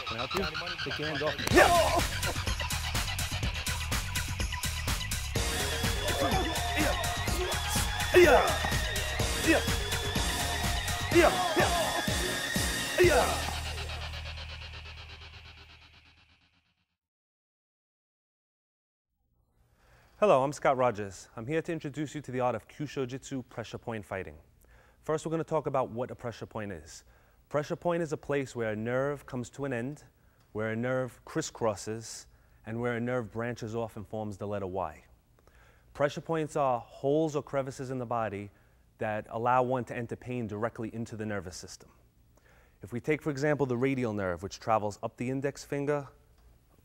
Can I help you? Take your hands off. Yeah! Hello, I'm Scott Rogers. I'm here to introduce you to the art of Kyusho-jitsu pressure point fighting. First, we're going to talk about what a pressure point is. Pressure point is a place where a nerve comes to an end, where a nerve crisscrosses, and where a nerve branches off and forms the letter Y. Pressure points are holes or crevices in the body that allow one to enter pain directly into the nervous system. If we take, for example, the radial nerve, which travels up the index finger,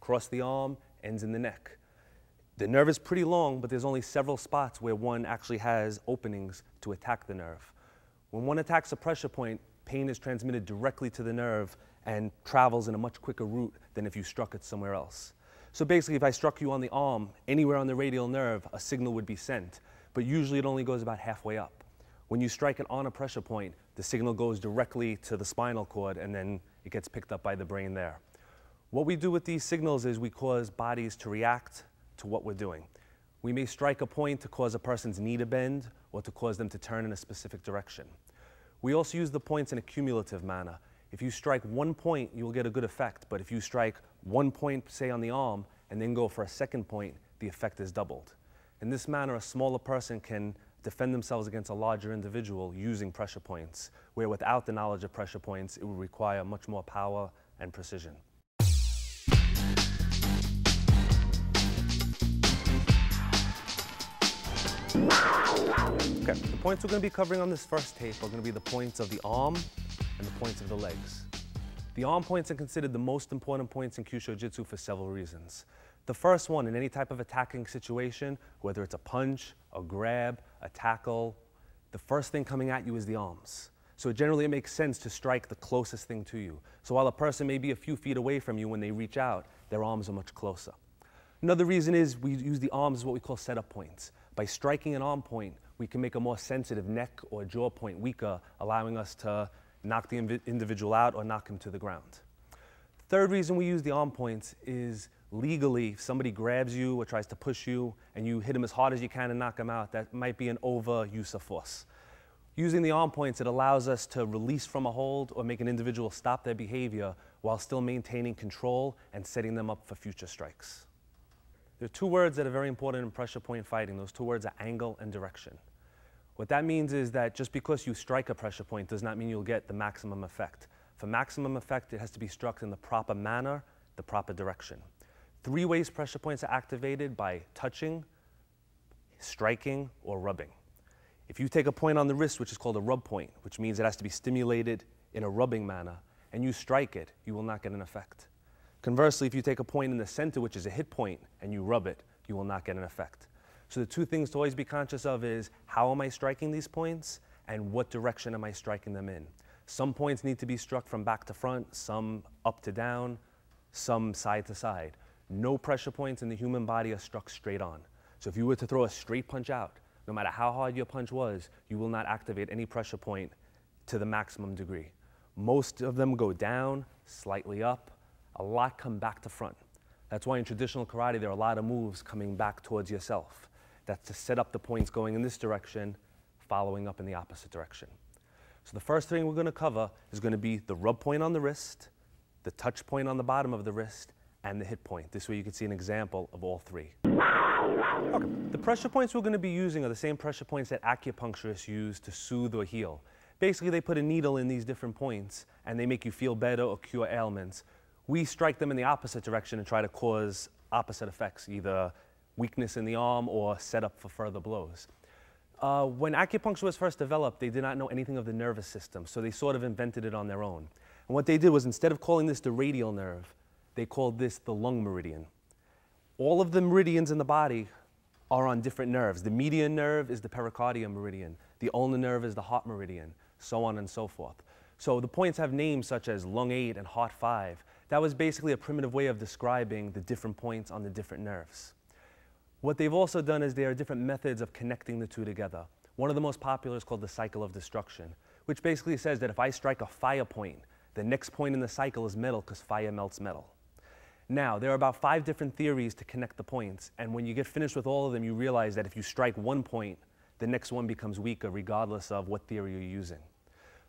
across the arm, ends in the neck. The nerve is pretty long, but there's only several spots where one actually has openings to attack the nerve. When one attacks a pressure point, pain is transmitted directly to the nerve and travels in a much quicker route than if you struck it somewhere else. So basically, if I struck you on the arm, anywhere on the radial nerve, a signal would be sent, but usually it only goes about halfway up. When you strike it on a pressure point, the signal goes directly to the spinal cord and then it gets picked up by the brain there. What we do with these signals is we cause bodies to react to what we're doing. We may strike a point to cause a person's knee to bend or to cause them to turn in a specific direction. We also use the points in a cumulative manner. If you strike one point, you will get a good effect, but if you strike one point, say on the arm, and then go for a second point, the effect is doubled. In this manner, a smaller person can defend themselves against a larger individual using pressure points, where without the knowledge of pressure points, it would require much more power and precision. Okay, the points we're going to be covering on this first tape are going to be the points of the arm and the points of the legs. The arm points are considered the most important points in Kyusho-jitsu for several reasons. The first one, in any type of attacking situation, whether it's a punch, a grab, a tackle, the first thing coming at you is the arms. So generally it makes sense to strike the closest thing to you. So while a person may be a few feet away from you, when they reach out, their arms are much closer. Another reason is we use the arms as what we call setup points. By striking an arm point, we can make a more sensitive neck or jaw point weaker, allowing us to knock the individual out or knock him to the ground. Third reason we use the arm points is legally, if somebody grabs you or tries to push you and you hit him as hard as you can and knock him out, that might be an overuse of force. Using the arm points, it allows us to release from a hold or make an individual stop their behavior while still maintaining control and setting them up for future strikes. There are two words that are very important in pressure point fighting. Those two words are angle and direction. What that means is that just because you strike a pressure point does not mean you'll get the maximum effect. For maximum effect, it has to be struck in the proper manner, the proper direction. 3 ways pressure points are activated: by touching, striking, or rubbing. If you take a point on the wrist, which is called a rub point, which means it has to be stimulated in a rubbing manner, and you strike it, you will not get an effect. Conversely, if you take a point in the center, which is a hit point, and you rub it, you will not get an effect. So the 2 things to always be conscious of is, how am I striking these points, and what direction am I striking them in? Some points need to be struck from back to front, some up to down, some side to side. No pressure points in the human body are struck straight on. So if you were to throw a straight punch out, no matter how hard your punch was, you will not activate any pressure point to the maximum degree. Most of them go down, slightly up, a lot come back to front. That's why in traditional karate there are a lot of moves coming back towards yourself. That's to set up the points going in this direction, following up in the opposite direction. So the first thing we're going to cover is going to be the rub point on the wrist, the touch point on the bottom of the wrist, and the hit point. This way you can see an example of all 3. Okay. The pressure points we're going to be using are the same pressure points that acupuncturists use to soothe or heal. Basically, they put a needle in these different points and they make you feel better or cure ailments. We strike them in the opposite direction and try to cause opposite effects, either weakness in the arm or set up for further blows. When acupuncture was first developed, they did not know anything of the nervous system, so they sort of invented it on their own. And what they did was, instead of calling this the radial nerve, they called this the lung meridian. All of the meridians in the body are on different nerves. The median nerve is the pericardial meridian. The ulnar nerve is the heart meridian, so on and so forth. So the points have names such as lung 8 and heart 5. That was basically a primitive way of describing the different points on the different nerves. What they've also done is there are different methods of connecting the 2 together. One of the most popular is called the cycle of destruction, which basically says that if I strike a fire point, The next point in the cycle is metal because fire melts metal. Now, there are about 5 different theories to connect the points, and when you get finished with all of them, you realize that if you strike one point, the next one becomes weaker regardless of what theory you're using.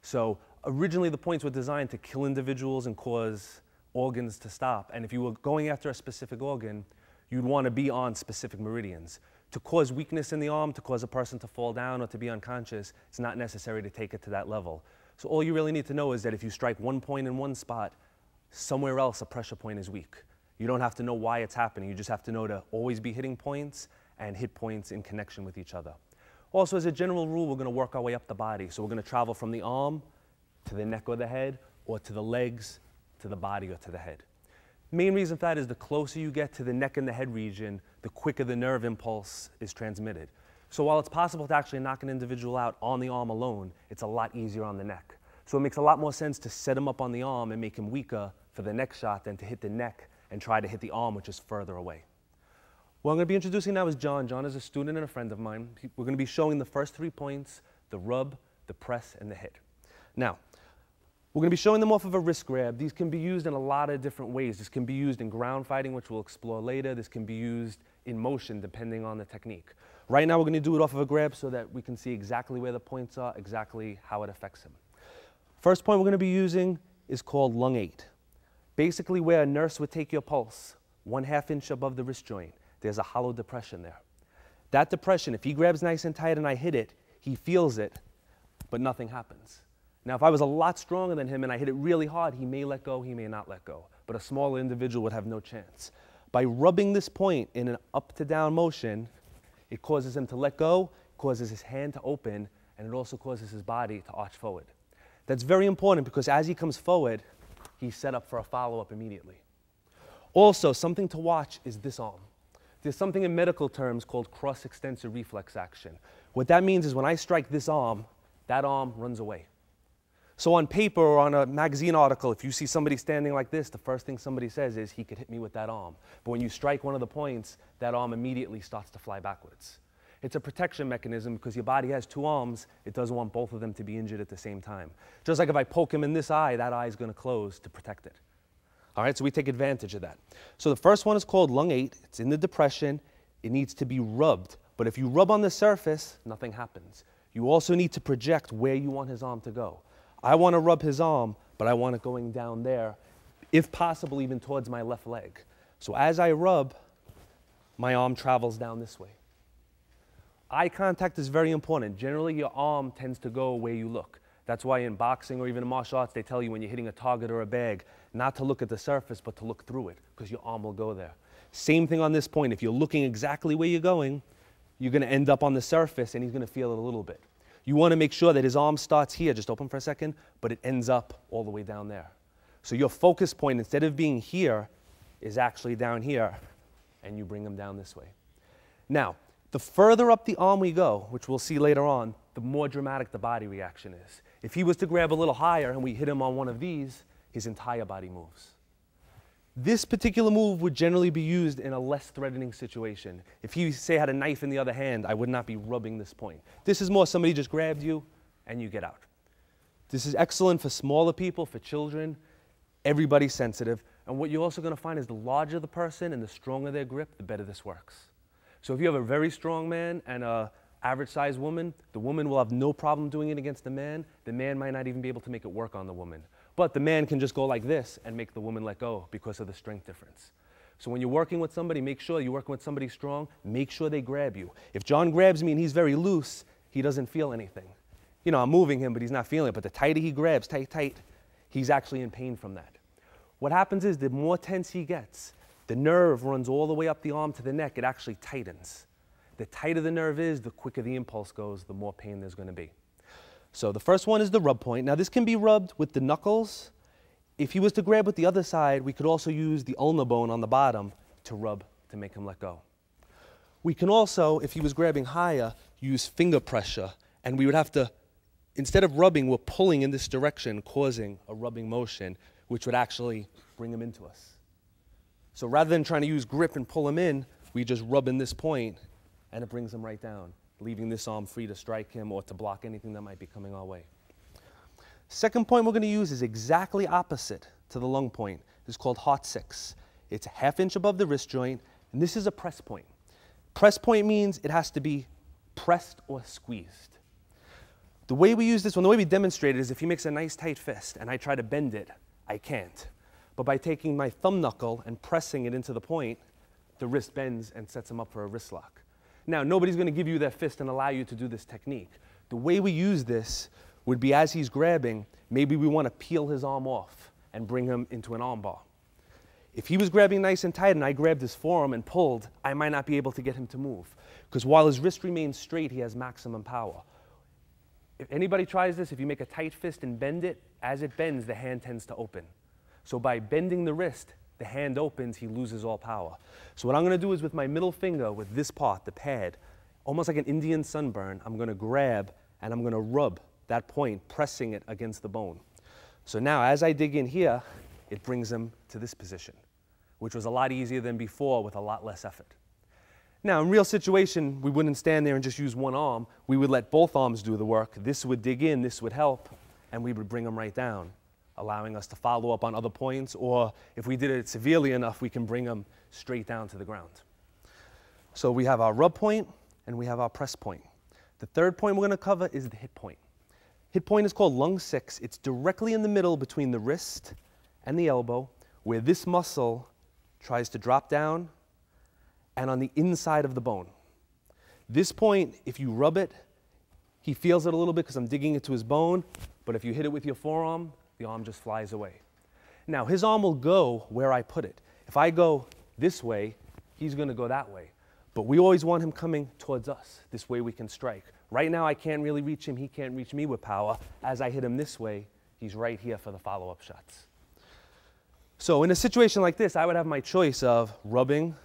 So originally the points were designed to kill individuals and cause organs to stop, and if you were going after a specific organ, you'd want to be on specific meridians. To cause weakness in the arm, to cause a person to fall down or to be unconscious, it's not necessary to take it to that level. So all you really need to know is that if you strike one point in one spot, somewhere else a pressure point is weak. You don't have to know why it's happening. You just have to know to always be hitting points and hit points in connection with each other. Also, as a general rule, we're going to work our way up the body. So we're going to travel from the arm to the neck or the head, or to the legs, to the body or to the head. Main reason for that is the closer you get to the neck and the head region, the quicker the nerve impulse is transmitted. So while it's possible to actually knock an individual out on the arm alone, it's a lot easier on the neck. So it makes a lot more sense to set him up on the arm and make him weaker for the next shot than to hit the neck and try to hit the arm, which is further away. What I'm going to be introducing now is John. John is a student and a friend of mine. We're going to be showing the first 3 points, the rub, the press, and the hit. Now, we're going to be showing them off of a wrist grab. These can be used in a lot of different ways. This can be used in ground fighting, which we'll explore later. This can be used in motion, depending on the technique. Right now, we're going to do it off of a grab so that we can see exactly where the points are, exactly how it affects him. First point we're going to be using is called lung 8. Basically, where a nurse would take your pulse, 1/2 inch above the wrist joint, there's a hollow depression there. That depression, if he grabs nice and tight and I hit it, he feels it, but nothing happens. Now, if I was a lot stronger than him and I hit it really hard, he may let go, he may not let go. But a smaller individual would have no chance. By rubbing this point in an up to down motion, it causes him to let go, causes his hand to open, and it also causes his body to arch forward. That's very important because as he comes forward, he's set up for a follow-up immediately. Also, something to watch is this arm. There's something in medical terms called cross-extensor reflex action. What that means is when I strike this arm, that arm runs away. So on paper or on a magazine article, if you see somebody standing like this, the first thing somebody says is, he could hit me with that arm. But when you strike one of the points, that arm immediately starts to fly backwards. It's a protection mechanism because your body has 2 arms. It doesn't want both of them to be injured at the same time. Just like if I poke him in this eye, that eye is going to close to protect it. All right, so we take advantage of that. So the first one is called lung 8. It's in the depression. It needs to be rubbed. But if you rub on the surface, nothing happens. You also need to project where you want his arm to go. I want to rub his arm, but I want it going down there, if possible, even towards my left leg. So as I rub, my arm travels down this way. Eye contact is very important. Generally, your arm tends to go where you look. That's why in boxing or even in martial arts, they tell you when you're hitting a target or a bag, not to look at the surface, but to look through it, because your arm will go there. Same thing on this point. If you're looking exactly where you're going, you're going to end up on the surface, and he's going to feel it a little bit. You want to make sure that his arm starts here, just open for a second, but it ends up all the way down there. So your focus point, instead of being here, is actually down here, and you bring him down this way. Now, the further up the arm we go, which we'll see later on, the more dramatic the body reaction is. If he was to grab a little higher and we hit him on one of these, his entire body moves. This particular move would generally be used in a less threatening situation. If he, say, had a knife in the other hand, I would not be rubbing this point. This is more somebody just grabbed you and you get out. This is excellent for smaller people, for children. Everybody's sensitive. And what you're also going to find is the larger the person and the stronger their grip, the better this works. So if you have a very strong man and an average-sized woman, the woman will have no problem doing it against the man. The man might not even be able to make it work on the woman. But the man can just go like this and make the woman let go because of the strength difference. So when you're working with somebody, make sure you're working with somebody strong. Make sure they grab you. If John grabs me and he's very loose, he doesn't feel anything. You know, I'm moving him, but he's not feeling it. But the tighter he grabs, tight, he's actually in pain from that. What happens is the more tense he gets, the nerve runs all the way up the arm to the neck. It actually tightens. The tighter the nerve is, the quicker the impulse goes, the more pain there's going to be. So the first one is the rub point. Now this can be rubbed with the knuckles. If he was to grab with the other side, we could also use the ulnar bone on the bottom to rub to make him let go. We can also, if he was grabbing higher, use finger pressure. And we would have to, instead of rubbing, we're pulling in this direction, causing a rubbing motion, which would actually bring him into us. So rather than trying to use grip and pull him in, we just rub in this point, and it brings him right down, leaving this arm free to strike him or to block anything that might be coming our way. Second point we're going to use is exactly opposite to the lung point. It's called heart 6. It's a ½ inch above the wrist joint, and this is a press point. Press point means it has to be pressed or squeezed. The way we use this one, the way we demonstrate it is if he makes a nice tight fist and I try to bend it, I can't. But by taking my thumb knuckle and pressing it into the point, the wrist bends and sets him up for a wrist lock. Now, nobody's going to give you that fist and allow you to do this technique. The way we use this would be as he's grabbing, maybe we want to peel his arm off and bring him into an arm bar. If he was grabbing nice and tight and I grabbed his forearm and pulled, I might not be able to get him to move. Because while his wrist remains straight, he has maximum power. If anybody tries this, if you make a tight fist and bend it, as it bends, the hand tends to open. So by bending the wrist, the hand opens, he loses all power. So what I'm going to do is with my middle finger, with this part, the pad, almost like an Indian sunburn, I'm going to grab and I'm going to rub that point, pressing it against the bone. So now as I dig in here, it brings him to this position, which was a lot easier than before with a lot less effort. Now, in real situation, we wouldn't stand there and just use one arm. We would let both arms do the work. This would dig in, this would help, and we would bring him right down, allowing us to follow up on other points, or if we did it severely enough, we can bring him straight down to the ground. So we have our rub point, and we have our press point. The third point we're going to cover is the hit point. Hit point is called lung 6. It's directly in the middle between the wrist and the elbow, where this muscle tries to drop down and on the inside of the bone. This point, if you rub it, he feels it a little bit because I'm digging into his bone, but if you hit it with your forearm, the arm just flies away. Now, his arm will go where I put it. If I go this way, he's going to go that way. But we always want him coming towards us. This way we can strike. Right now, I can't really reach him. He can't reach me with power. As I hit him this way, he's right here for the follow-up shots. So in a situation like this, I would have my choice of rubbing,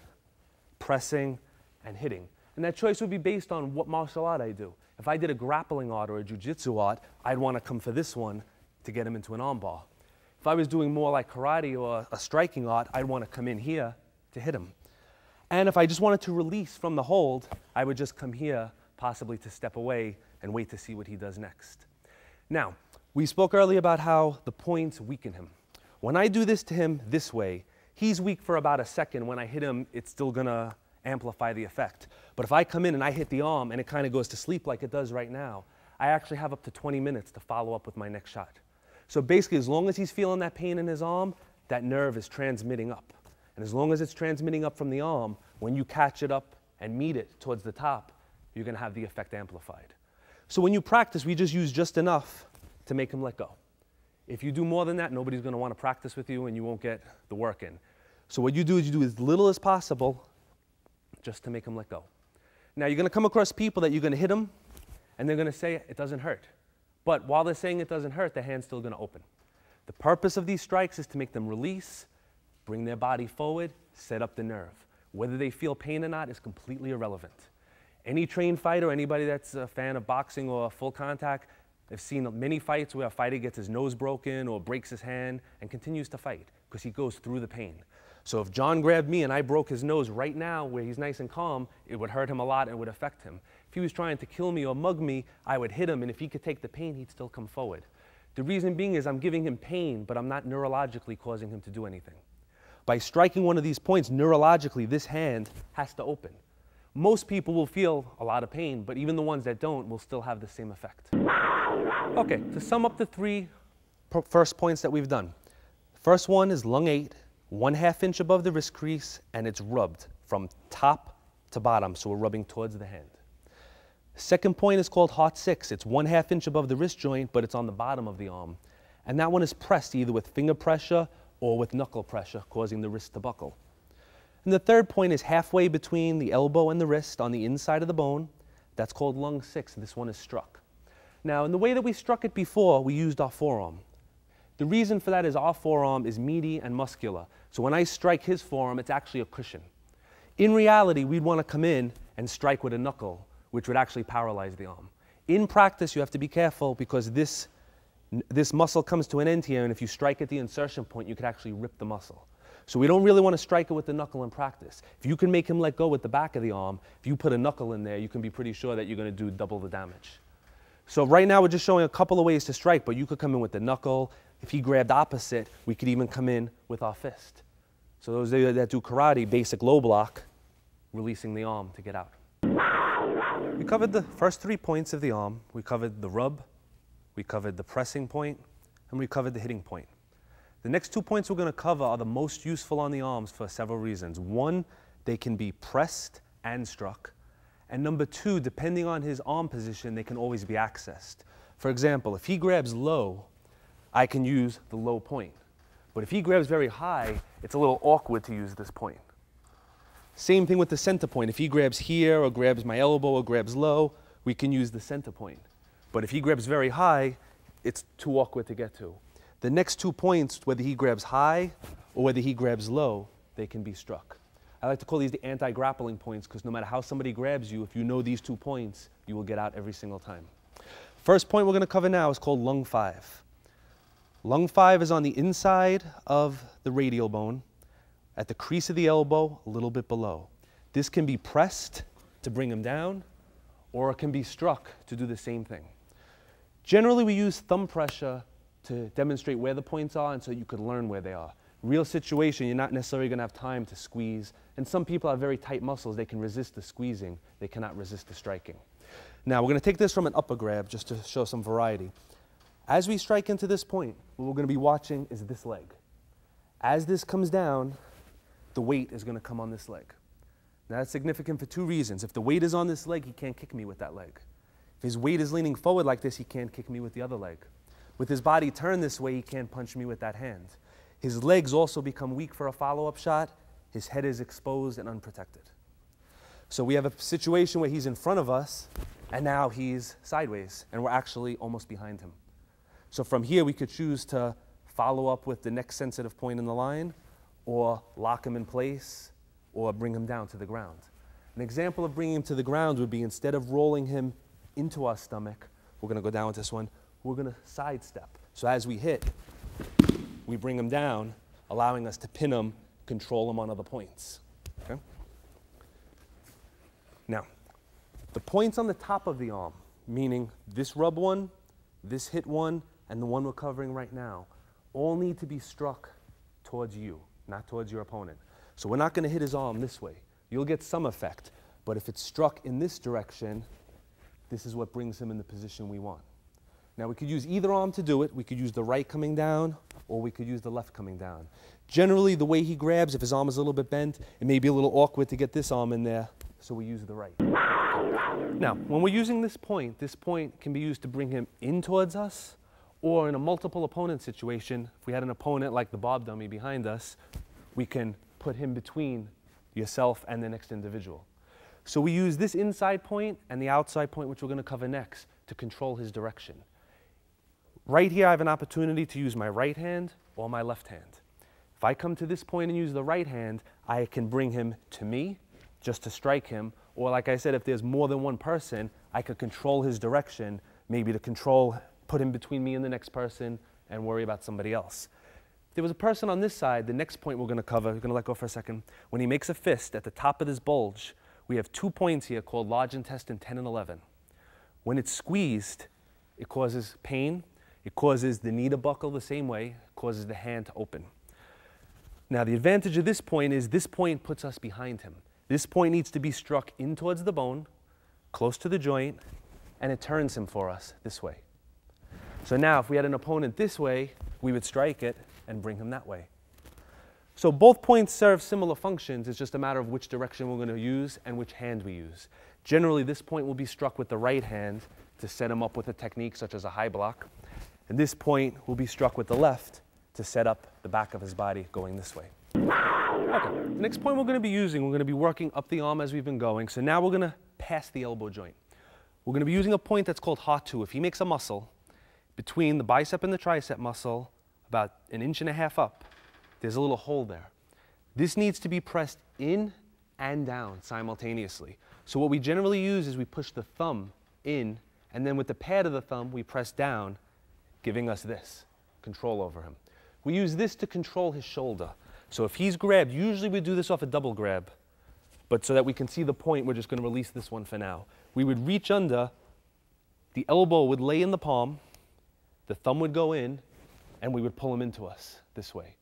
pressing, and hitting. And that choice would be based on what martial art I do. If I did a grappling art or a jiu-jitsu art, I'd want to come for this one to get him into an armbar. If I was doing more like karate or a striking art, I'd want to come in here to hit him. And if I just wanted to release from the hold, I would just come here, possibly to step away and wait to see what he does next. Now, we spoke earlier about how the points weaken him. When I do this to him this way, he's weak for about a second. When I hit him, it's still going to amplify the effect. But if I come in and I hit the arm and it kind of goes to sleep like it does right now, I actually have up to 20 minutes to follow up with my next shot. So basically, as long as he's feeling that pain in his arm, that nerve is transmitting up. And as long as it's transmitting up from the arm, when you catch it up and meet it towards the top, you're going to have the effect amplified. So when you practice, we just use just enough to make him let go. If you do more than that, nobody's going to want to practice with you and you won't get the work in. So what you do is you do as little as possible just to make him let go. Now you're going to come across people that you're going to hit them and they're going to say it doesn't hurt. But while they're saying it doesn't hurt, the hand's still going to open. The purpose of these strikes is to make them release, bring their body forward, set up the nerve. Whether they feel pain or not is completely irrelevant. Any trained fighter, anybody that's a fan of boxing or full contact, I've seen many fights where a fighter gets his nose broken or breaks his hand and continues to fight because he goes through the pain. So if John grabbed me and I broke his nose right now where he's nice and calm, it would hurt him a lot and it would affect him. If he was trying to kill me or mug me, I would hit him, and if he could take the pain, he'd still come forward. The reason being is I'm giving him pain, but I'm not neurologically causing him to do anything. By striking one of these points, neurologically, this hand has to open. Most people will feel a lot of pain, but even the ones that don't will still have the same effect. Okay, to sum up the three first points that we've done. First one is lung 8, 1/2 inch above the wrist crease, and it's rubbed from top to bottom, so we're rubbing towards the hand. Second point is called heart 6. It's 1/2 inch above the wrist joint, but it's on the bottom of the arm. And that one is pressed either with finger pressure or with knuckle pressure, causing the wrist to buckle. And the third point is halfway between the elbow and the wrist on the inside of the bone. That's called lung 6. This one is struck. Now, in the way that we struck it before, we used our forearm. The reason for that is our forearm is meaty and muscular. So when I strike his forearm, it's actually a cushion. In reality, we'd want to come in and strike with a knuckle, which would actually paralyze the arm. In practice, you have to be careful because this muscle comes to an end here, and if you strike at the insertion point, you could actually rip the muscle. So we don't really want to strike it with the knuckle in practice. If you can make him let go with the back of the arm, if you put a knuckle in there, you can be pretty sure that you're going to do double the damage. So right now we're just showing a couple of ways to strike, but you could come in with the knuckle. If he grabbed opposite, we could even come in with our fist. So those that do karate, basic low block, releasing the arm to get out. We covered the first 3 points of the arm. We covered the rub, we covered the pressing point, and we covered the hitting point. The next 2 points we're going to cover are the most useful on the arms for several reasons. One, they can be pressed and struck. And number 2, depending on his arm position, they can always be accessed. For example, if he grabs low, I can use the low point. But if he grabs very high, it's a little awkward to use this point. Same thing with the center point. If he grabs here or grabs my elbow or grabs low, we can use the center point. But if he grabs very high, it's too awkward to get to. The next 2 points, whether he grabs high or whether he grabs low, they can be struck. I like to call these the anti-grappling points because no matter how somebody grabs you, if you know these 2 points, you will get out every single time. First point we're going to cover now is called lung 5. Lung 5 is on the inside of the radial bone, at the crease of the elbow, a little bit below. This can be pressed to bring him down, or it can be struck to do the same thing. Generally, we use thumb pressure to demonstrate where the points are and so you can learn where they are. Real situation, you're not necessarily going to have time to squeeze. And some people have very tight muscles. They can resist the squeezing. They cannot resist the striking. Now, we're going to take this from an upper grab just to show some variety. As we strike into this point, what we're going to be watching is this leg. As this comes down, the weight is going to come on this leg. Now, that's significant for 2 reasons. If the weight is on this leg, he can't kick me with that leg. If his weight is leaning forward like this, he can't kick me with the other leg. With his body turned this way, he can't punch me with that hand. His legs also become weak for a follow-up shot. His head is exposed and unprotected. So we have a situation where he's in front of us, and now he's sideways, and we're actually almost behind him. So from here, we could choose to follow up with the next sensitive point in the line, or lock him in place, or bring him down to the ground. An example of bringing him to the ground would be instead of rolling him into our stomach, we're going to go down with this one, we're going to sidestep. So as we hit, we bring him down, allowing us to pin him, control him on other points. Okay? Now, the points on the top of the arm, meaning this rub one, this hit one, and the one we're covering right now, all need to be struck towards you, not towards your opponent. So we're not going to hit his arm this way. You'll get some effect, but if it's struck in this direction, this is what brings him in the position we want. Now, we could use either arm to do it. We could use the right coming down, or we could use the left coming down. Generally, the way he grabs, if his arm is a little bit bent, it may be a little awkward to get this arm in there, so we use the right. Now, when we're using this point can be used to bring him in towards us, or in a multiple opponent situation, if we had an opponent like the Bob dummy behind us, we can put him between yourself and the next individual. So we use this inside point and the outside point, which we're going to cover next, to control his direction. Right here, I have an opportunity to use my right hand or my left hand. If I come to this point and use the right hand, I can bring him to me just to strike him. Or like I said, if there's more than one person, I could control his direction, maybe to put him between me and the next person and worry about somebody else. If there was a person on this side, the next point we're going to cover, we're going to let go for a second. When he makes a fist at the top of this bulge, we have 2 points here called large intestine 10 and 11. When it's squeezed, it causes pain. It causes the knee to buckle the same way. It causes the hand to open. Now, the advantage of this point is this point puts us behind him. This point needs to be struck in towards the bone, close to the joint, and it turns him for us this way. So now, if we had an opponent this way, we would strike it and bring him that way. So both points serve similar functions. It's just a matter of which direction we're going to use and which hand we use. Generally, this point will be struck with the right hand to set him up with a technique such as a high block. And this point will be struck with the left to set up the back of his body going this way. Okay, the next point we're going to be using, we're going to be working up the arm as we've been going. So now we're going to pass the elbow joint. We're going to be using a point that's called heart 2. If he makes a muscle between the bicep and the tricep muscle, about 1.5 inches up, there's a little hole there. This needs to be pressed in and down simultaneously. So what we generally use is we push the thumb in, and then with the pad of the thumb, we press down, giving us this control over him. We use this to control his shoulder. So if he's grabbed, usually we do this off a double grab, but so that we can see the point, we're just going to release this one for now. We would reach under, the elbow would lay in the palm, the thumb would go in, and we would pull him into us this way.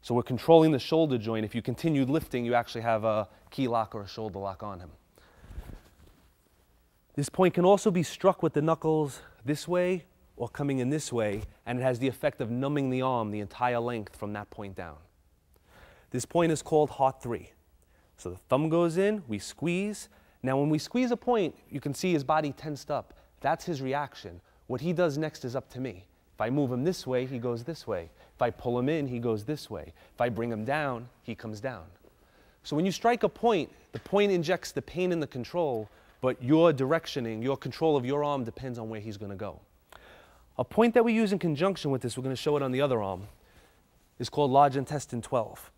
So we're controlling the shoulder joint. If you continued lifting, you actually have a key lock or a shoulder lock on him. This point can also be struck with the knuckles this way or coming in this way, and it has the effect of numbing the arm the entire length from that point down. This point is called heart 3. So the thumb goes in, we squeeze. Now when we squeeze a point, you can see his body tensed up. That's his reaction. What he does next is up to me. If I move him this way, he goes this way. If I pull him in, he goes this way. If I bring him down, he comes down. So when you strike a point, the point injects the pain and the control, but your directioning, your control of your arm depends on where he's going to go. A point that we use in conjunction with this, we're going to show it on the other arm, is called large intestine 12.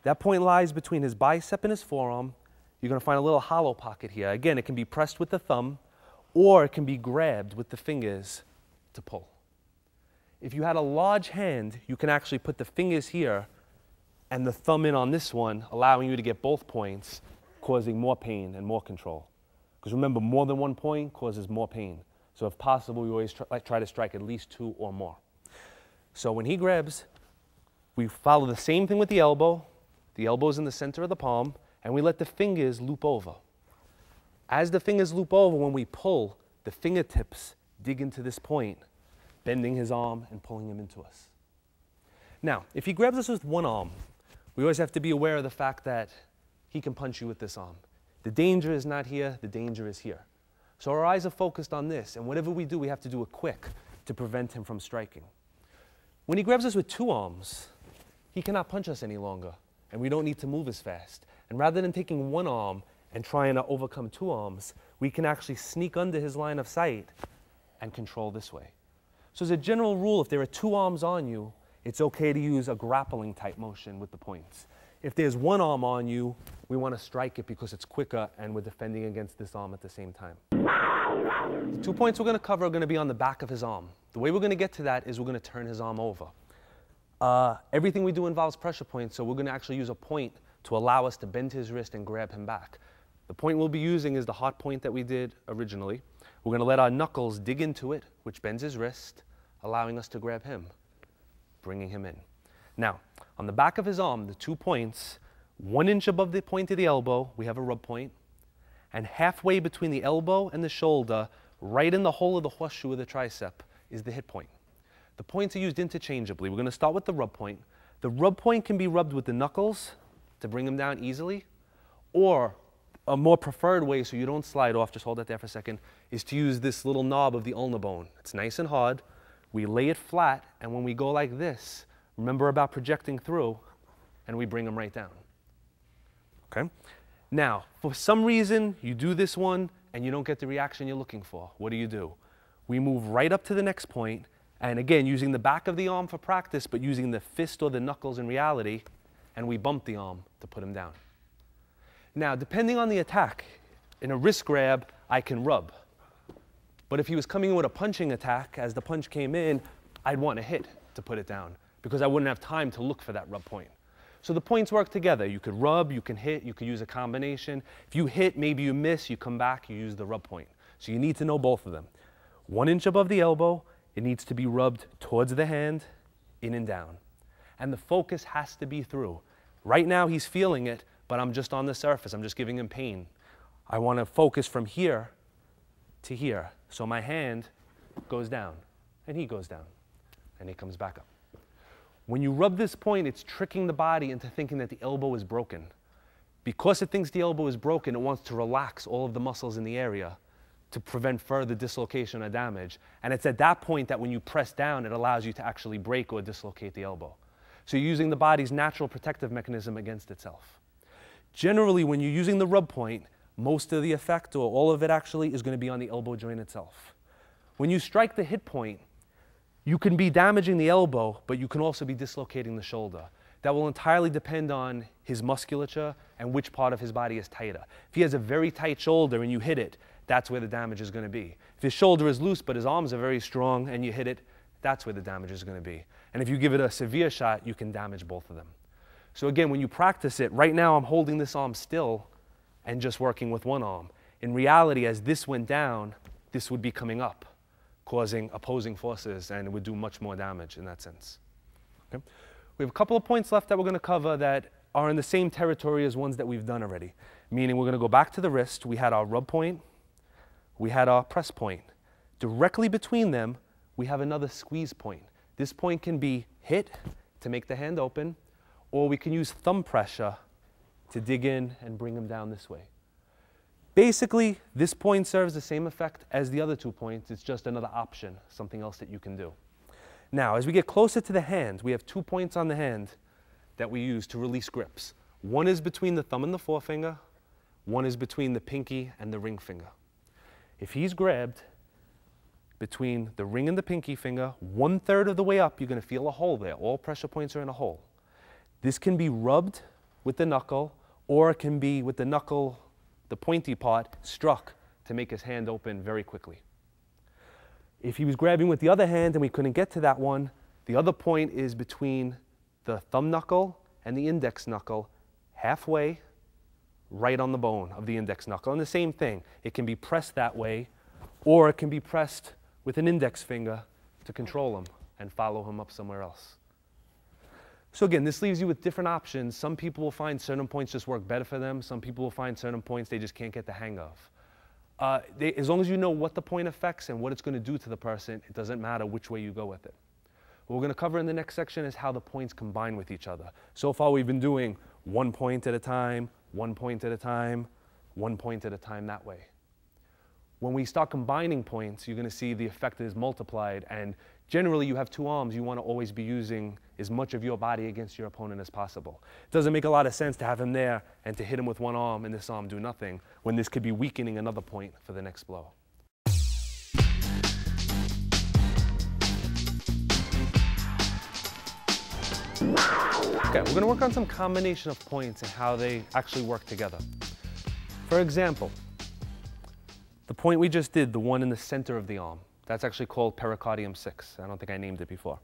That point lies between his bicep and his forearm. You're going to find a little hollow pocket here. Again, it can be pressed with the thumb, or it can be grabbed with the fingers to pull. If you had a large hand, you can actually put the fingers here and the thumb in on this one, allowing you to get both points, causing more pain and more control. Because remember, more than one point causes more pain. So if possible, we always try to strike at least 2 or more. So when he grabs, we follow the same thing with the elbow. The elbow's in the center of the palm, and we let the fingers loop over. As the fingers loop over, when we pull, the fingertips dig into this point, bending his arm and pulling him into us. Now, if he grabs us with one arm, we always have to be aware of the fact that he can punch you with this arm. The danger is not here, the danger is here. So our eyes are focused on this, and whatever we do, we have to do it quick to prevent him from striking. When he grabs us with 2 arms, he cannot punch us any longer, and we don't need to move as fast. And rather than taking one arm and trying to overcome 2 arms, we can actually sneak under his line of sight and control this way. So as a general rule, if there are 2 arms on you, it's okay to use a grappling type motion with the points. If there's one arm on you, we want to strike it because it's quicker and we're defending against this arm at the same time. The 2 points we're going to cover are going to be on the back of his arm. The way we're going to get to that is we're going to turn his arm over. Everything we do involves pressure points, so we're going to actually use a point to allow us to bend his wrist and grab him back. The point we'll be using is the hot point that we did originally. We're going to let our knuckles dig into it, which bends his wrist, allowing us to grab him, bringing him in. Now, on the back of his arm, the 2 points, 1 inch above the point of the elbow, we have a rub point, and halfway between the elbow and the shoulder, right in the hole of the horseshoe of the tricep, is the hit point. The points are used interchangeably. We're going to start with the rub point. The rub point can be rubbed with the knuckles to bring him down easily, or a more preferred way, so you don't slide off, just hold that there for a second, is to use this little knob of the ulnar bone. It's nice and hard. We lay it flat, and when we go like this, remember about projecting through, and we bring him right down. Okay? Now, for some reason, you do this one, and you don't get the reaction you're looking for. What do? We move right up to the next point, and again, using the back of the arm for practice, but using the fist or the knuckles in reality, and we bump the arm to put him down. Now, depending on the attack, in a wrist grab, I can rub. But if he was coming in with a punching attack, as the punch came in, I'd want to hit to put it down, because I wouldn't have time to look for that rub point. So the points work together. You could rub, you can hit, you could use a combination. If you hit, maybe you miss, you come back, you use the rub point. So you need to know both of them. 1 inch above the elbow, it needs to be rubbed towards the hand, in and down. And the focus has to be through. Right now he's feeling it, but I'm just on the surface. I'm just giving him pain. I want to focus from here to here. So my hand goes down, and he goes down, and he comes back up. When you rub this point, it's tricking the body into thinking that the elbow is broken. Because it thinks the elbow is broken, it wants to relax all of the muscles in the area to prevent further dislocation or damage. And it's at that point that when you press down, it allows you to actually break or dislocate the elbow. So you're using the body's natural protective mechanism against itself. Generally, when you're using the rub point, most of the effect, or all of it actually, is going to be on the elbow joint itself. When you strike the hit point, you can be damaging the elbow, but you can also be dislocating the shoulder. That will entirely depend on his musculature and which part of his body is tighter. If he has a very tight shoulder and you hit it, that's where the damage is going to be. If his shoulder is loose but his arms are very strong and you hit it, that's where the damage is going to be. And if you give it a severe shot, you can damage both of them. So again, when you practice it, right now I'm holding this arm still and just working with one arm. In reality, as this went down, this would be coming up, causing opposing forces, and it would do much more damage in that sense. Okay? We have a couple of points left that we're going to cover that are in the same territory as ones that we've done already, meaning we're going to go back to the wrist. We had our rub point, we had our press point. Directly between them, we have another squeeze point. This point can be hit to make the hand open, or we can use thumb pressure to dig in and bring them down this way. Basically, this point serves the same effect as the other 2 points. It's just another option, something else that you can do. Now, as we get closer to the hand, we have 2 points on the hand that we use to release grips. One is between the thumb and the forefinger. One is between the pinky and the ring finger. If he's grabbed between the ring and the pinky finger, 1/3 of the way up, you're going to feel a hole there. All pressure points are in a hole. This can be rubbed with the knuckle, or it can be with the knuckle, the pointy part, struck to make his hand open very quickly. If he was grabbing with the other hand and we couldn't get to that one, the other point is between the thumb knuckle and the index knuckle, halfway, right on the bone of the index knuckle. And the same thing, it can be pressed that way, or it can be pressed with an index finger to control him and follow him up somewhere else. So again, this leaves you with different options. Some people will find certain points just work better for them. Some people will find certain points they just can't get the hang of. As long as you know what the point affects and what it's going to do to the person, it doesn't matter which way you go with it. What we're going to cover in the next section is how the points combine with each other. So far we've been doing 1 point at a time, 1 point at a time, 1 point at a time that way. When we start combining points, you're going to see the effect is multiplied, and generally you have 2 arms, you want to always be using as much of your body against your opponent as possible. It doesn't make a lot of sense to have him there and to hit him with 1 arm and this arm do nothing, when this could be weakening another point for the next blow. Okay, we're going to work on some combination of points and how they actually work together. For example, the point we just did, the one in the center of the arm, that's actually called pericardium 6. I don't think I named it before.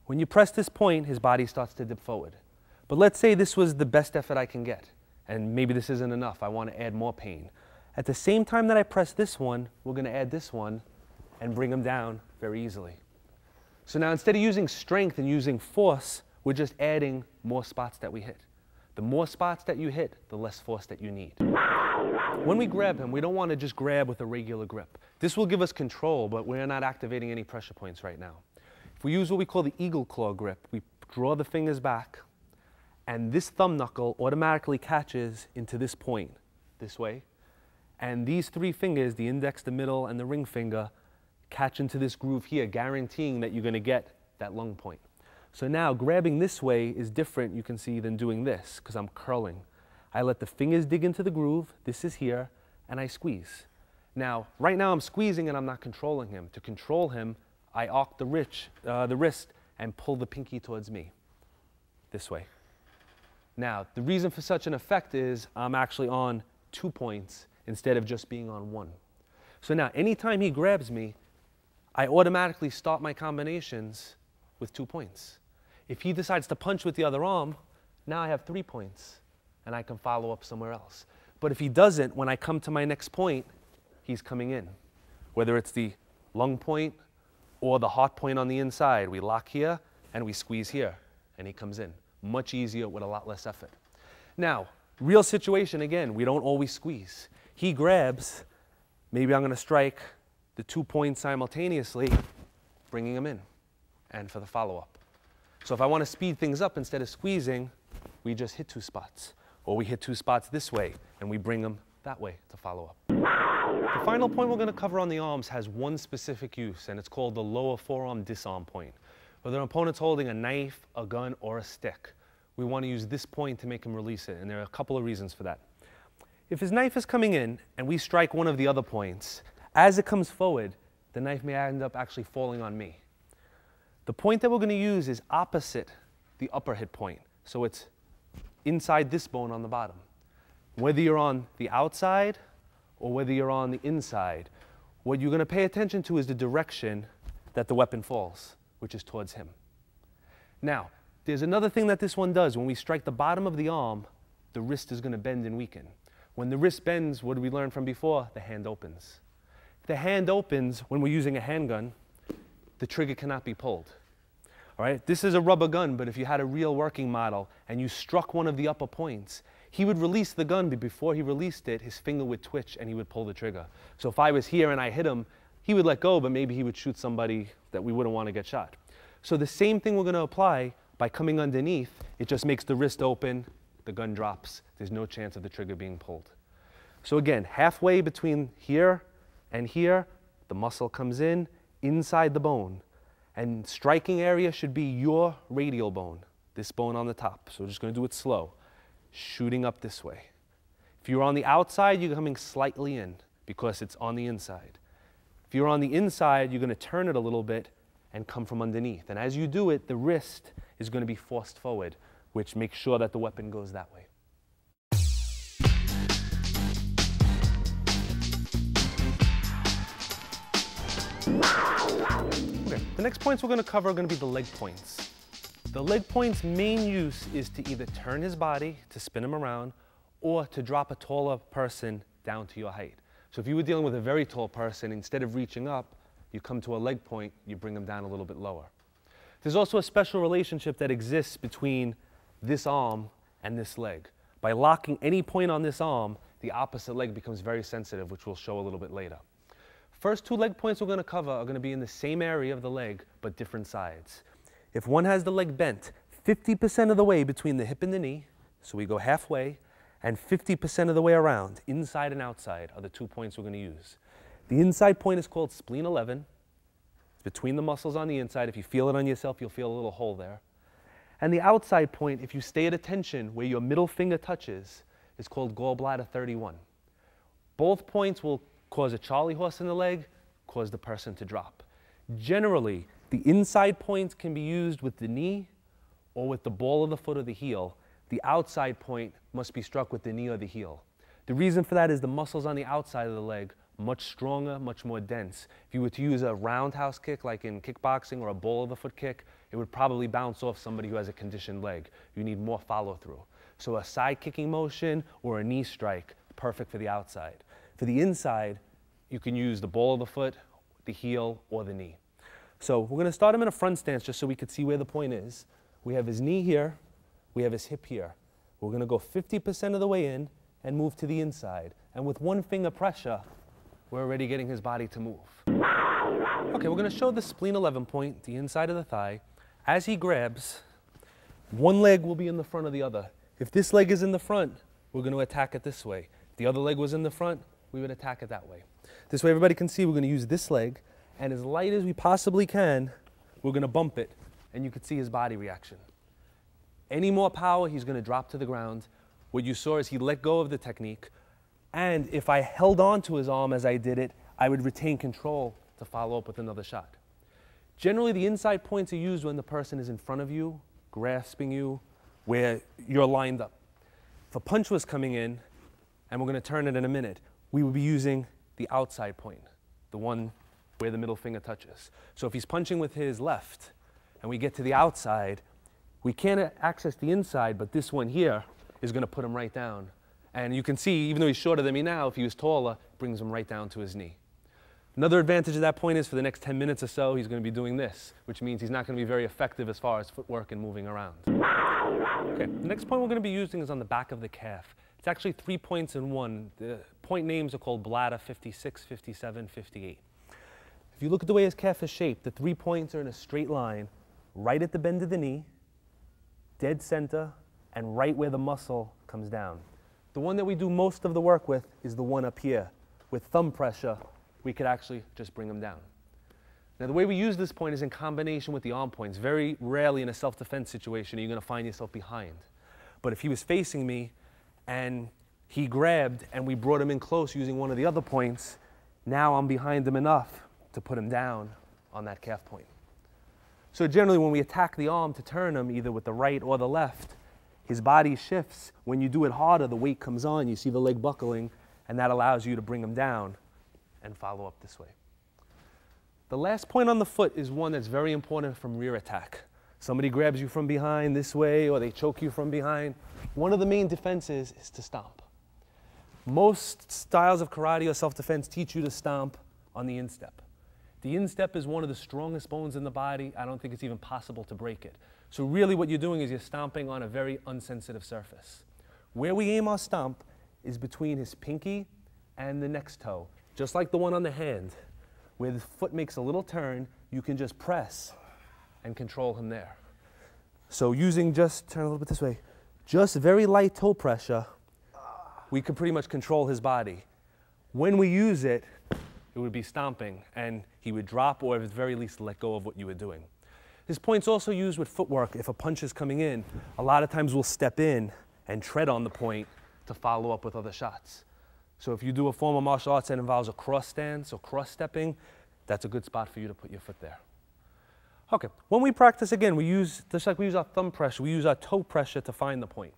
When you press this point, his body starts to dip forward. But let's say this was the best effort I can get, and maybe this isn't enough. I want to add more pain. At the same time that I press this one, we're going to add this one and bring him down very easily. So now instead of using strength and using force, we're just adding more spots that we hit. The more spots that you hit, the less force that you need. When we grab him, we don't want to just grab with a regular grip. This will give us control, but we're not activating any pressure points right now. If we use what we call the eagle claw grip, we draw the fingers back, and this thumb knuckle automatically catches into this point, this way. And these 3 fingers, the index, the middle, and the ring finger, catch into this groove here, guaranteeing that you're going to get that lung point. So now grabbing this way is different, you can see, than doing this, because I'm curling. I let the fingers dig into the groove, this is here, and I squeeze. Now, right now I'm squeezing and I'm not controlling him. To control him, I arc the wrist and pull the pinky towards me, this way. Now, the reason for such an effect is I'm actually on 2 points instead of just being on 1. So now, anytime he grabs me, I automatically start my combinations with 2 points. If he decides to punch with the other arm, now I have 3 points, and I can follow up somewhere else. But if he doesn't, when I come to my next point, he's coming in. Whether it's the lung point or the heart point on the inside, we lock here and we squeeze here, and he comes in. Much easier with a lot less effort. Now, real situation again, we don't always squeeze. He grabs, maybe I'm going to strike the 2 points simultaneously, bringing him in, and for the follow-up. So if I want to speed things up, instead of squeezing, we just hit 2 spots. Or we hit 2 spots this way, and we bring them that way to follow up. The final point we're going to cover on the arms has one specific use, and it's called the lower forearm disarm point. Whether an opponent's holding a knife, a gun, or a stick, we want to use this point to make him release it, and there are a couple of reasons for that. If his knife is coming in, and we strike one of the other points, as it comes forward, the knife may end up actually falling on me. The point that we're going to use is opposite the upper hit point. So it's inside this bone on the bottom. Whether you're on the outside or whether you're on the inside, what you're going to pay attention to is the direction that the weapon falls, which is towards him. Now, there's another thing that this one does. When we strike the bottom of the arm, the wrist is going to bend and weaken. When the wrist bends, what did we learn from before? The hand opens. If the hand opens when we're using a handgun, the trigger cannot be pulled. All right, this is a rubber gun, but if you had a real working model and you struck one of the upper points, he would release the gun, but before he released it, his finger would twitch and he would pull the trigger. So if I was here and I hit him, he would let go, but maybe he would shoot somebody that we wouldn't want to get shot. So the same thing we're going to apply by coming underneath. It just makes the wrist open, the gun drops. There's no chance of the trigger being pulled. So again, halfway between here and here, the muscle comes in, inside the bone. And striking area should be your radial bone, this bone on the top. So we're just going to do it slow, shooting up this way. If you're on the outside, you're coming slightly in because it's on the inside. If you're on the inside, you're going to turn it a little bit and come from underneath. And as you do it, the wrist is going to be forced forward, which makes sure that the weapon goes that way. Okay, the next points we're going to cover are going to be the leg points. The leg point's main use is to either turn his body, to spin him around, or to drop a taller person down to your height. So if you were dealing with a very tall person, instead of reaching up, you come to a leg point, you bring them down a little bit lower. There's also a special relationship that exists between this arm and this leg. By locking any point on this arm, the opposite leg becomes very sensitive, which we'll show a little bit later. First two leg points we're going to cover are going to be in the same area of the leg, but different sides. If one has the leg bent 50% of the way between the hip and the knee, so we go halfway, and 50% of the way around, inside and outside, are the 2 points we're going to use. The inside point is called spleen 11. It's between the muscles on the inside. If you feel it on yourself, you'll feel a little hole there. And the outside point, if you stay at attention where your middle finger touches, is called gallbladder 31. Both points will cause a Charlie horse in the leg, cause the person to drop. Generally, the inside points can be used with the knee or with the ball of the foot or the heel. The outside point must be struck with the knee or the heel. The reason for that is the muscles on the outside of the leg are much stronger, much more dense. If you were to use a roundhouse kick like in kickboxing or a ball of the foot kick, it would probably bounce off somebody who has a conditioned leg. You need more follow through. So a side kicking motion or a knee strike, perfect for the outside. For the inside, you can use the ball of the foot, the heel, or the knee. So we're going to start him in a front stance just so we can see where the point is. We have his knee here. We have his hip here. We're going to go 50% of the way in and move to the inside. And with one finger pressure, we're already getting his body to move. Okay, we're going to show the spleen 11 point, the inside of the thigh. As he grabs, one leg will be in the front of the other. If this leg is in the front, we're going to attack it this way. If the other leg was in the front, we would attack it that way. This way everybody can see we're going to use this leg, and as light as we possibly can, we're going to bump it, and you can see his body reaction. Any more power, he's going to drop to the ground. What you saw is he let go of the technique, and if I held on to his arm as I did it, I would retain control to follow up with another shot. Generally, the inside points are used when the person is in front of you, grasping you, where you're lined up. If a punch was coming in, and we're going to turn it in a minute, we would be using the outside point, the one where the middle finger touches. So if he's punching with his left, and we get to the outside, we can't access the inside, but this one here is going to put him right down. And you can see, even though he's shorter than me now, if he was taller, it brings him right down to his knee. Another advantage of that point is for the next 10 minutes or so, he's going to be doing this, which means he's not going to be very effective as far as footwork and moving around. Okay, the next point we're going to be using is on the back of the calf. It's actually 3 points in one. The point names are called bladder 56, 57, 58. If you look at the way his calf is shaped, the 3 points are in a straight line, right at the bend of the knee, dead center, and right where the muscle comes down. The one that we do most of the work with is the one up here. With thumb pressure, we could actually just bring him down. Now, the way we use this point is in combination with the arm points. Very rarely in a self-defense situation are you going to find yourself behind. But if he was facing me and he grabbed and we brought him in close using one of the other points, now I'm behind him enough to put him down on that calf point. So generally when we attack the arm to turn him either with the right or the left, his body shifts. When you do it harder, the weight comes on, you see the leg buckling, and that allows you to bring him down and follow up this way. The last point on the foot is one that's very important from rear attack. Somebody grabs you from behind this way or they choke you from behind. One of the main defenses is to stomp. Most styles of karate or self-defense teach you to stomp on the instep. The instep is one of the strongest bones in the body. I don't think it's even possible to break it. So really what you're doing is you're stomping on a very unsensitive surface. Where we aim our stomp is between his pinky and the next toe, just like the one on the hand. Where the foot makes a little turn, you can just press and control him there. So using just, turn a little bit this way, just very light toe pressure, we can pretty much control his body. When we use it, it would be stomping, and he would drop or at the very least let go of what you were doing. This point's also used with footwork. If a punch is coming in, a lot of times we'll step in and tread on the point to follow up with other shots. So if you do a form of martial arts that involves a cross stance or cross stepping, that's a good spot for you to put your foot there. Okay, when we practice again, we use, just like we use our thumb pressure, we use our toe pressure to find the point.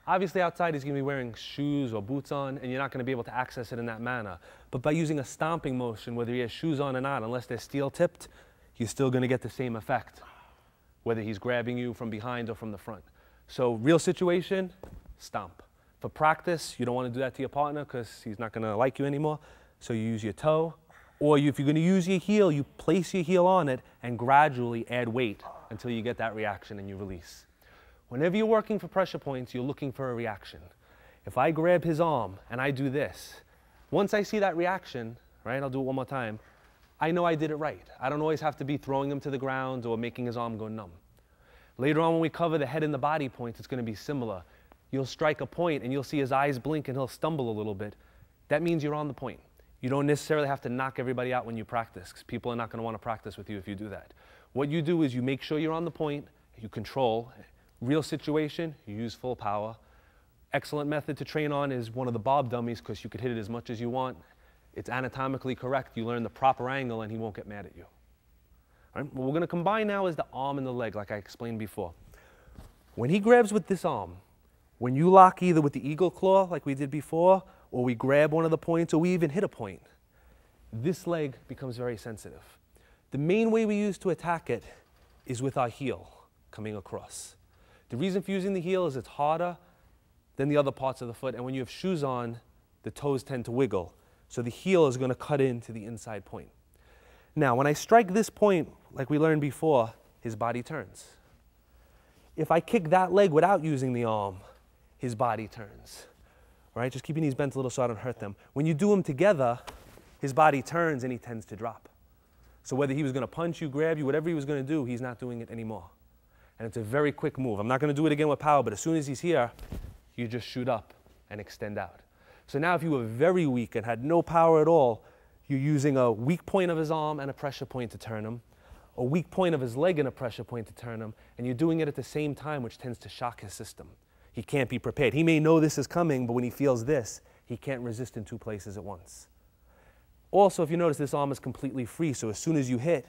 Obviously outside he's going to be wearing shoes or boots on, and you're not going to be able to access it in that manner. But by using a stomping motion, whether he has shoes on or not, unless they're steel tipped, you're still going to get the same effect, whether he's grabbing you from behind or from the front. So real situation, stomp. For practice, you don't want to do that to your partner because he's not going to like you anymore. So you use your toe, or if you're going to use your heel, you place your heel on it and gradually add weight until you get that reaction and you release. Whenever you're working for pressure points, you're looking for a reaction. If I grab his arm and I do this, once I see that reaction, right, I'll do it one more time, I know I did it right. I don't always have to be throwing him to the ground or making his arm go numb. Later on when we cover the head and the body points, it's going to be similar. You'll strike a point and you'll see his eyes blink and he'll stumble a little bit. That means you're on the point. You don't necessarily have to knock everybody out when you practice, because people are not going to want to practice with you if you do that. What you do is you make sure you're on the point, you control. Real situation, you use full power. Excellent method to train on is one of the bob dummies, because you could hit it as much as you want. It's anatomically correct. You learn the proper angle and he won't get mad at you. All right? What we're going to combine now is the arm and the leg, like I explained before. When he grabs with this arm, when you lock either with the eagle claw like we did before, or we grab one of the points, or we even hit a point, this leg becomes very sensitive. The main way we use to attack it is with our heel coming across. The reason for using the heel is it's harder than the other parts of the foot, and when you have shoes on, the toes tend to wiggle. So the heel is going to cut into the inside point. Now, when I strike this point, like we learned before, his body turns. If I kick that leg without using the arm, his body turns. All right, just keeping these bent a little so I don't hurt them. When you do them together, his body turns and he tends to drop. So whether he was going to punch you, grab you, whatever he was going to do, he's not doing it anymore. And it's a very quick move. I'm not going to do it again with power, but as soon as he's here, you just shoot up and extend out. So now if you were very weak and had no power at all, you're using a weak point of his arm and a pressure point to turn him, a weak point of his leg and a pressure point to turn him, and you're doing it at the same time, which tends to shock his system. He can't be prepared. He may know this is coming, but when he feels this, he can't resist in two places at once. Also, if you notice, this arm is completely free, so as soon as you hit,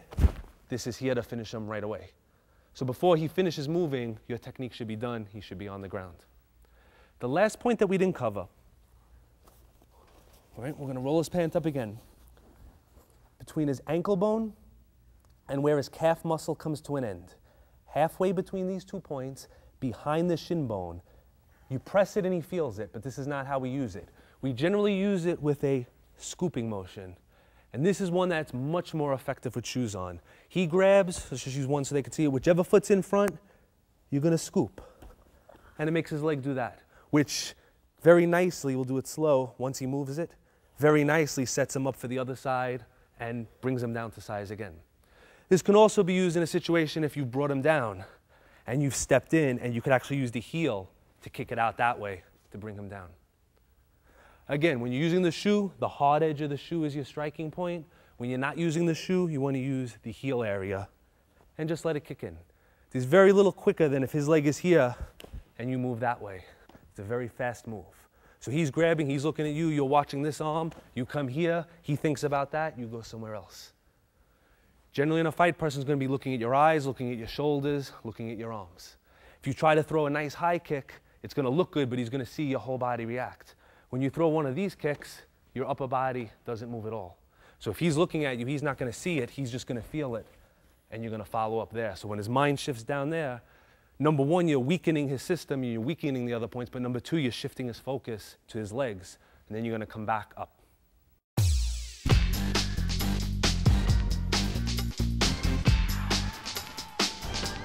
this is here to finish him right away. So before he finishes moving, your technique should be done. He should be on the ground. The last point that we didn't cover, all right, we're going to roll his pant up again. Between his ankle bone and where his calf muscle comes to an end, halfway between these 2 points, behind the shin bone, you press it and he feels it, but this is not how we use it. We generally use it with a scooping motion. And this is one that's much more effective with shoes on. He grabs, let's just use one so they can see it, whichever foot's in front, you're going to scoop. And it makes his leg do that, which very nicely, we'll do it slow, once he moves it, very nicely sets him up for the other side and brings him down to size again. This can also be used in a situation if you brought him down and you've stepped in, and you could actually use the heel to kick it out that way to bring him down. Again, when you're using the shoe, the hard edge of the shoe is your striking point. When you're not using the shoe, you want to use the heel area and just let it kick in. It's very little quicker than if his leg is here and you move that way. It's a very fast move. So he's grabbing, he's looking at you, you're watching this arm, you come here, he thinks about that, you go somewhere else. Generally in a fight, person's going to be looking at your eyes, looking at your shoulders, looking at your arms. If you try to throw a nice high kick, it's going to look good, but he's going to see your whole body react. When you throw one of these kicks, your upper body doesn't move at all. So if he's looking at you, he's not going to see it, he's just going to feel it, and you're going to follow up there. So when his mind shifts down there, number one, you're weakening his system, you're weakening the other points, but number two, you're shifting his focus to his legs, and then you're going to come back up.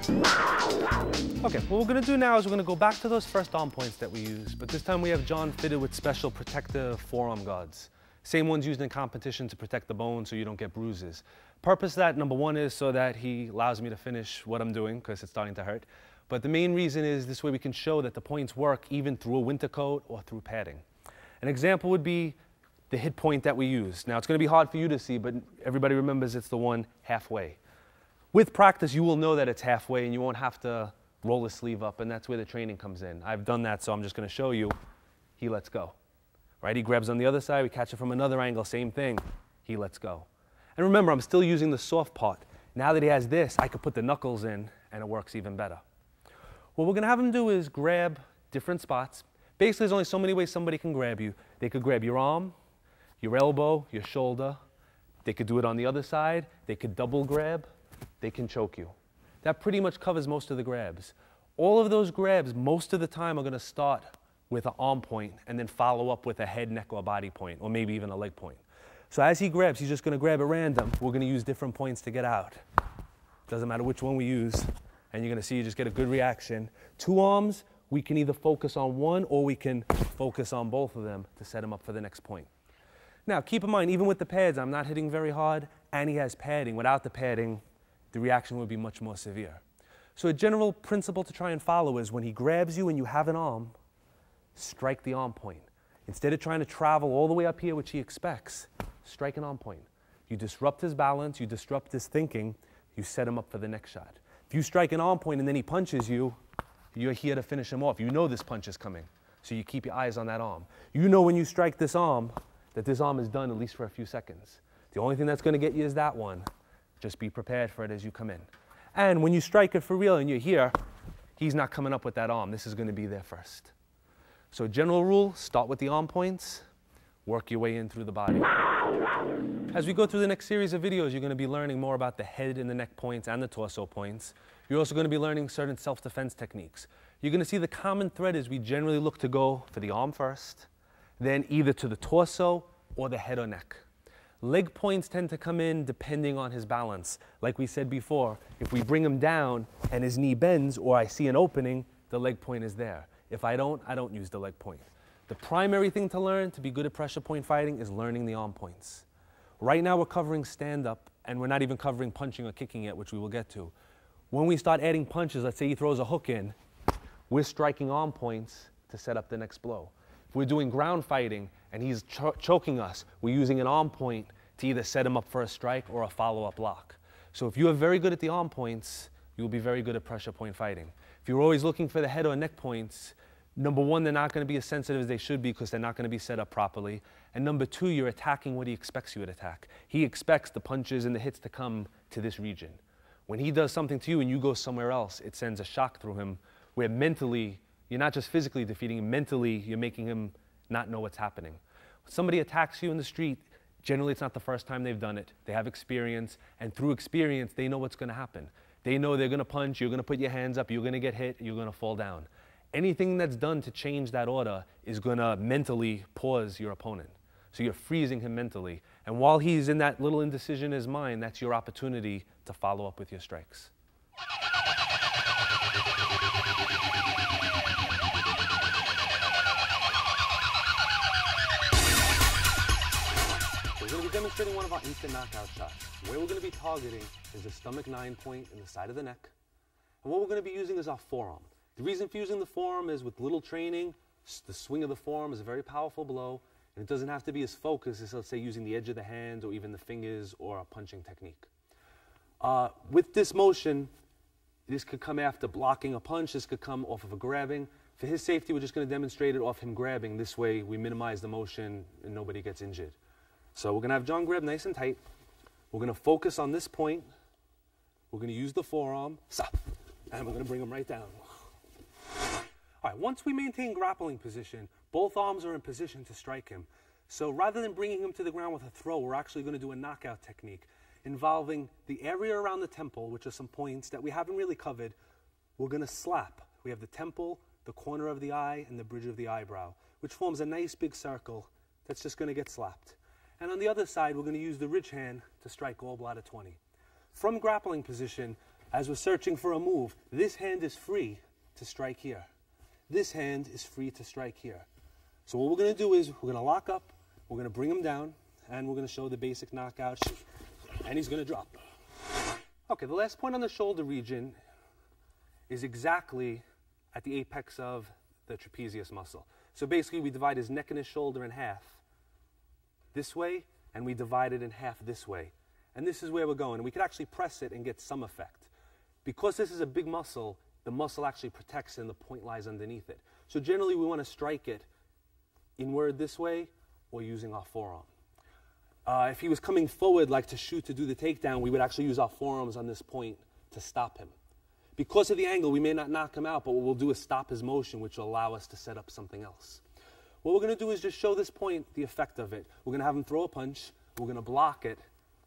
Okay, what we're gonna do now is we're gonna go back to those first arm points that we used, but this time we have John fitted with special protective forearm guards. Same ones used in competition to protect the bone so you don't get bruises. Purpose of that, number one, is so that he allows me to finish what I'm doing because it's starting to hurt. But the main reason is this way we can show that the points work even through a winter coat or through padding. An example would be the hit point that we use. Now it's gonna be hard for you to see, but everybody remembers it's the one halfway. With practice, you will know that it's halfway and you won't have to roll the sleeve up, and that's where the training comes in. I've done that, so I'm just gonna show you. He lets go. Right, he grabs on the other side, we catch it from another angle, same thing, he lets go. And remember, I'm still using the soft part. Now that he has this, I could put the knuckles in and it works even better. What we're gonna have him do is grab different spots. Basically, there's only so many ways somebody can grab you. They could grab your arm, your elbow, your shoulder. They could do it on the other side. They could double grab. They can choke you. That pretty much covers most of the grabs. All of those grabs, most of the time, are gonna start with an arm point and then follow up with a head, neck, or body point, or maybe even a leg point. So as he grabs, he's just gonna grab at random. We're gonna use different points to get out. Doesn't matter which one we use, and you're gonna see you just get a good reaction. Two arms, we can either focus on one or we can focus on both of them to set him up for the next point. Now, keep in mind, even with the pads, I'm not hitting very hard, and he has padding. Without the padding, the reaction would be much more severe. So a general principle to try and follow is when he grabs you and you have an arm, strike the arm point. Instead of trying to travel all the way up here, which he expects, strike an arm point. You disrupt his balance, you disrupt his thinking, you set him up for the next shot. If you strike an arm point and then he punches you, you're here to finish him off. You know this punch is coming, so you keep your eyes on that arm. You know when you strike this arm, that this arm is done at least for a few seconds. The only thing that's gonna get you is that one. Just be prepared for it as you come in. And when you strike it for real and you're here, he's not coming up with that arm. This is gonna be there first. So general rule, start with the arm points, work your way in through the body. As we go through the next series of videos, you're going to be learning more about the head and the neck points and the torso points. You're also going to be learning certain self-defense techniques. You're going to see the common thread is we generally look to go for the arm first, then either to the torso or the head or neck. Leg points tend to come in depending on his balance. Like we said before, if we bring him down and his knee bends or I see an opening, the leg point is there. If I don't use the leg point. The primary thing to learn to be good at pressure point fighting is learning the arm points. Right now we're covering stand-up, and we're not even covering punching or kicking yet, which we will get to. When we start adding punches, let's say he throws a hook in, we're striking arm points to set up the next blow. If we're doing ground fighting and he's choking us, we're using an arm point to either set him up for a strike or a follow-up lock. So if you are very good at the arm points, you'll be very good at pressure point fighting. If you're always looking for the head or neck points, number one, they're not going to be as sensitive as they should be because they're not going to be set up properly. And number two, you're attacking what he expects you to attack. He expects the punches and the hits to come to this region. When he does something to you and you go somewhere else, it sends a shock through him where mentally, you're not just physically defeating him, mentally you're making him not know what's happening. When somebody attacks you in the street, generally it's not the first time they've done it. They have experience, and through experience, they know what's going to happen. They know they're going to punch, you're going to put your hands up, you're going to get hit, you're going to fall down. Anything that's done to change that order is going to mentally pause your opponent. So you're freezing him mentally. And while he's in that little indecision in his mind, that's your opportunity to follow up with your strikes. We're going to be demonstrating one of our instant knockout shots. Where we're going to be targeting is the stomach 9 point in the side of the neck. And what we're going to be using is our forearm. The reason for using the forearm is with little training, the swing of the forearm is a very powerful blow, and it doesn't have to be as focused as, let's say, using the edge of the hand or even the fingers or a punching technique. With this motion, this could come after blocking a punch, this could come off of a grabbing. For his safety, we're just going to demonstrate it off him grabbing. This way, we minimize the motion and nobody gets injured. So we're going to have John grab nice and tight. We're going to focus on this point. We're going to use the forearm, and we're going to bring him right down. All right, once we maintain grappling position, both arms are in position to strike him. So rather than bringing him to the ground with a throw, we're actually going to do a knockout technique involving the area around the temple, which are some points that we haven't really covered. We're going to slap. We have the temple, the corner of the eye, and the bridge of the eyebrow, which forms a nice big circle that's just going to get slapped. And on the other side, we're going to use the ridge hand to strike all bladder 20. From grappling position, as we're searching for a move, this hand is free to strike here. This hand is free to strike here. So what we're going to do is we're going to lock up, we're going to bring him down, and we're going to show the basic knockout, and he's going to drop. Okay, the last point on the shoulder region is exactly at the apex of the trapezius muscle. So basically we divide his neck and his shoulder in half this way, and we divide it in half this way. And this is where we're going. We could actually press it and get some effect. Because this is a big muscle, the muscle actually protects it and the point lies underneath it. So generally we want to strike it inward this way or using our forearm. If he was coming forward like to shoot to do the takedown, we would actually use our forearms on this point to stop him. Because of the angle, we may not knock him out, but what we'll do is stop his motion, which will allow us to set up something else. What we're going to do is just show this point the effect of it. We're going to have him throw a punch, we're going to block it,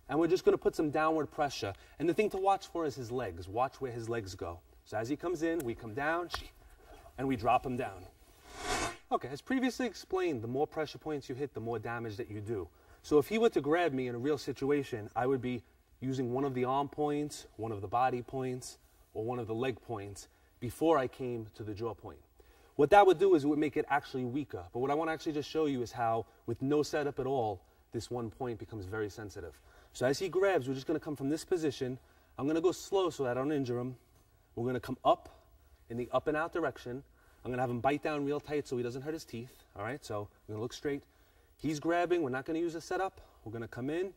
and we're just going to put some downward pressure. And the thing to watch for is his legs. Watch where his legs go. So as he comes in, we come down, and we drop him down. Okay, as previously explained, the more pressure points you hit, the more damage that you do. So if he were to grab me in a real situation, I would be using one of the arm points, one of the body points, or one of the leg points before I came to the jaw point. What that would do is it would make it actually weaker. But what I want to actually just show you is how, with no setup at all, this one point becomes very sensitive. So as he grabs, we're just going to come from this position. I'm going to go slow so that I don't injure him. We're going to come up in the up and out direction. I'm going to have him bite down real tight so he doesn't hurt his teeth. All right, so I'm going to look straight. He's grabbing. We're not going to use a setup. We're going to come in,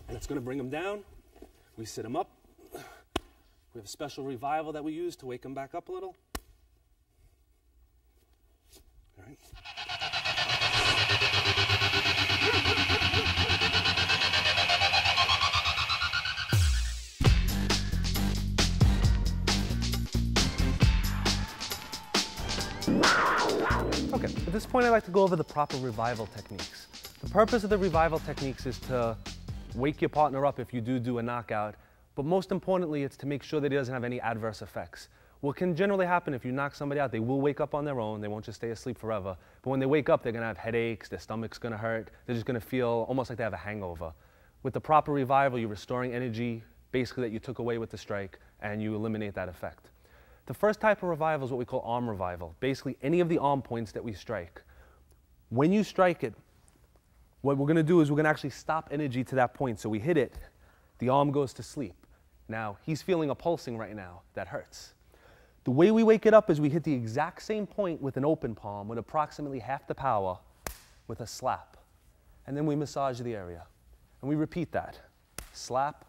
and it's going to bring him down. We sit him up. We have a special revival that we use to wake him back up a little. All right. Okay, at this point I'd like to go over the proper revival techniques. The purpose of the revival techniques is to wake your partner up if you do a knockout, but most importantly it's to make sure that he doesn't have any adverse effects. What can generally happen if you knock somebody out, they will wake up on their own, they won't just stay asleep forever, but when they wake up they're going to have headaches, their stomach's going to hurt, they're just going to feel almost like they have a hangover. With the proper revival, you're restoring energy basically that you took away with the strike, and you eliminate that effect. The first type of revival is what we call arm revival. Basically, any of the arm points that we strike. When you strike it, what we're going to do is we're going to actually stop energy to that point. So we hit it, the arm goes to sleep. Now, he's feeling a pulsing right now. That hurts. The way we wake it up is we hit the exact same point with an open palm with approximately half the power with a slap. And then we massage the area. And we repeat that. Slap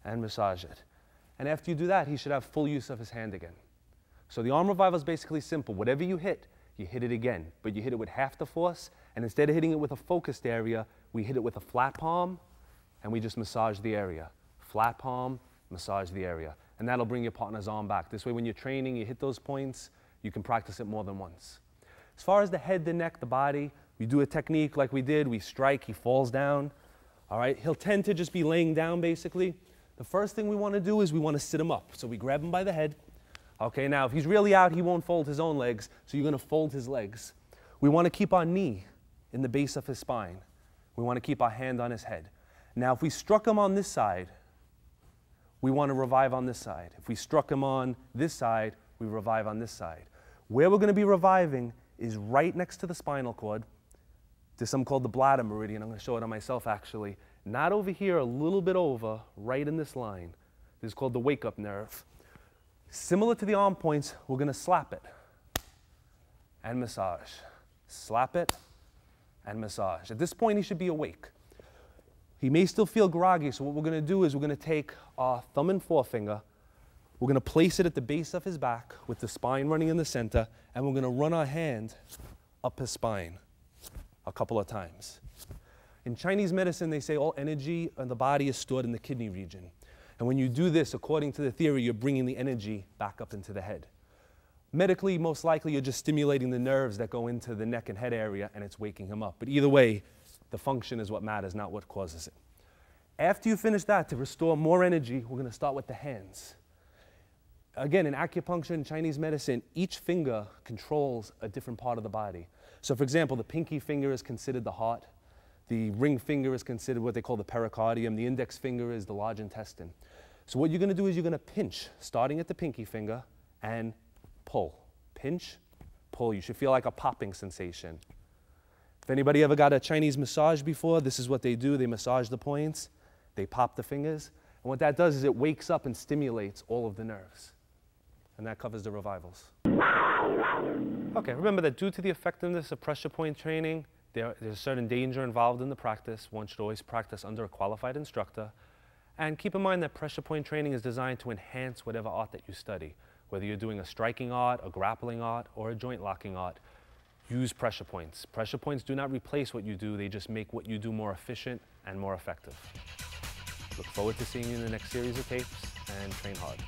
and massage it. And after you do that, he should have full use of his hand again. So the arm revival is basically simple. Whatever you hit it again. But you hit it with half the force, and instead of hitting it with a focused area, we hit it with a flat palm, and we just massage the area. Flat palm, massage the area. And that'll bring your partner's arm back. This way, when you're training, you hit those points, you can practice it more than once. As far as the head, the neck, the body, we do a technique like we did. We strike, he falls down. All right, he'll tend to just be laying down, basically. The first thing we want to do is we want to sit him up. So we grab him by the head. Okay, now if he's really out, he won't fold his own legs, so you're going to fold his legs. We want to keep our knee in the base of his spine. We want to keep our hand on his head. Now if we struck him on this side, we want to revive on this side. If we struck him on this side, we revive on this side. Where we're going to be reviving is right next to the spinal cord. There's something called the bladder meridian. I'm going to show it on myself actually. Not over here, a little bit over, right in this line. This is called the wake-up nerve. Similar to the arm points, we're going to slap it and massage. Slap it and massage. At this point, he should be awake. He may still feel groggy, so what we're going to do is we're going to take our thumb and forefinger, we're going to place it at the base of his back with the spine running in the center, and we're going to run our hand up his spine a couple of times. In Chinese medicine, they say all energy in the body is stored in the kidney region. And when you do this, according to the theory, you're bringing the energy back up into the head. Medically, most likely, you're just stimulating the nerves that go into the neck and head area, and it's waking him up. But either way, the function is what matters, not what causes it. After you finish that, to restore more energy, we're going to start with the hands. Again, in acupuncture and Chinese medicine, each finger controls a different part of the body. So, for example, the pinky finger is considered the heart. The ring finger is considered what they call the pericardium. The index finger is the large intestine. So what you're going to do is you're going to pinch, starting at the pinky finger, and pull. Pinch, pull. You should feel like a popping sensation. If anybody ever got a Chinese massage before, this is what they do. They massage the points, they pop the fingers, and what that does is it wakes up and stimulates all of the nerves. And that covers the revivals. Okay, remember that due to the effectiveness of pressure point training, there's a certain danger involved in the practice. One should always practice under a qualified instructor. And keep in mind that pressure point training is designed to enhance whatever art that you study. Whether you're doing a striking art, a grappling art, or a joint locking art, use pressure points. Pressure points do not replace what you do, they just make what you do more efficient and more effective. Look forward to seeing you in the next series of tapes, and train hard.